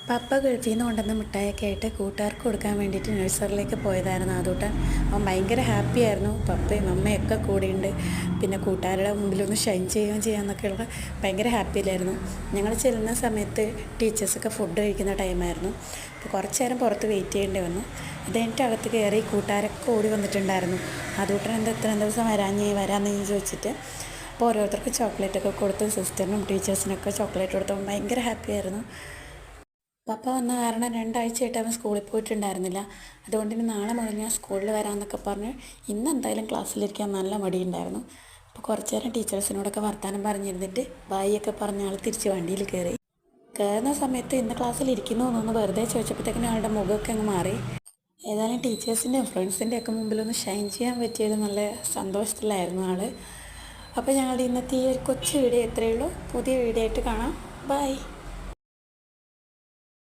പപ്പ ഗൾഫിൽ നിന്ന് കൊണ്ടുവന്ന മിഠായിയൊക്കെ ആയിട്ട് കൂട്ടുകാർക്ക് കൊടുക്കാൻ വേണ്ടിയിട്ട് നഴ്സറിയിലേക്ക് പോയതായിരുന്നു ആദൂട്ടൻ. അവൻ ഭയങ്കര ഹാപ്പി ആയിരുന്നു. പപ്പയും അമ്മയൊക്കെ കൂടെയുണ്ട്. പിന്നെ കൂട്ടുകാരുടെ മുമ്പിലൊന്ന് ഷൈൻ ചെയ്യുകയും ചെയ്യാമെന്നൊക്കെയുള്ള ഭയങ്കര ഹാപ്പിയിലായിരുന്നു. ഞങ്ങൾ ചെല്ലുന്ന സമയത്ത് ടീച്ചേഴ്സൊക്കെ ഫുഡ് കഴിക്കുന്ന ടൈമായിരുന്നു. അപ്പോൾ കുറച്ച് നേരം പുറത്ത് വെയിറ്റ് ചെയ്യേണ്ടി വന്നു. അത് കഴിഞ്ഞിട്ട് അകത്ത് കയറി കൂട്ടുകാരൊക്കെ ഓടി വന്നിട്ടുണ്ടായിരുന്നു. ആദൂട്ടൻ എന്താ ഇത്രയും ദിവസം വരാമെന്ന് ചോദിച്ചിട്ട്. അപ്പോൾ ഓരോരുത്തർക്ക് ചോക്ലേറ്റൊക്കെ കൊടുത്ത് സിസ്റ്ററിനും ടീച്ചേഴ്സിനൊക്കെ ചോക്ലേറ്റ് കൊടുത്തപ്പോൾ ഭയങ്കര ഹാപ്പിയായിരുന്നു. പപ്പ വന്ന കാരണം 2 ആഴ്ചയായിട്ട് അവൻ സ്കൂളിൽ പോയിട്ടുണ്ടായിരുന്നില്ല. അതുകൊണ്ട് ഇനി നാളെ മുതൽ ഞാൻ സ്കൂളിൽ വരാമെന്നൊക്കെ പറഞ്ഞ് ഇന്ന് എന്തായാലും ക്ലാസ്സിലിരിക്കാൻ നല്ല മടിയുണ്ടായിരുന്നു. അപ്പോൾ കുറച്ച് നേരം ടീച്ചേഴ്സിനോടൊക്കെ വർത്തമാനം പറഞ്ഞിരുന്നിട്ട് ബായിയൊക്കെ പറഞ്ഞ ആൾ തിരിച്ച് വണ്ടിയിൽ കയറുന്ന സമയത്ത് ഇന്ന് ക്ലാസ്സിൽ ഇരിക്കുന്നു എന്നൊന്ന് വെറുതെ ചോദിച്ചപ്പോഴത്തേക്കിനും ആളുടെ മുഖമൊക്കെ അങ്ങ് മാറി. ഏതായാലും ടീച്ചേഴ്സിൻ്റെയും ഫ്രണ്ട്സിൻ്റെ ഒക്കെ മുമ്പിലൊന്ന് ഷൈൻ ചെയ്യാൻ പറ്റിയത് നല്ല സന്തോഷത്തിലായിരുന്നു ആൾ. അപ്പോൾ ഞങ്ങളുടെ ഇന്നത്തെ ഈ ഒരു കൊച്ചു വീഡിയോ ഇത്രയേ ഉള്ളൂ. പുതിയ വീഡിയോ ആയിട്ട് കാണാം. ബൈ.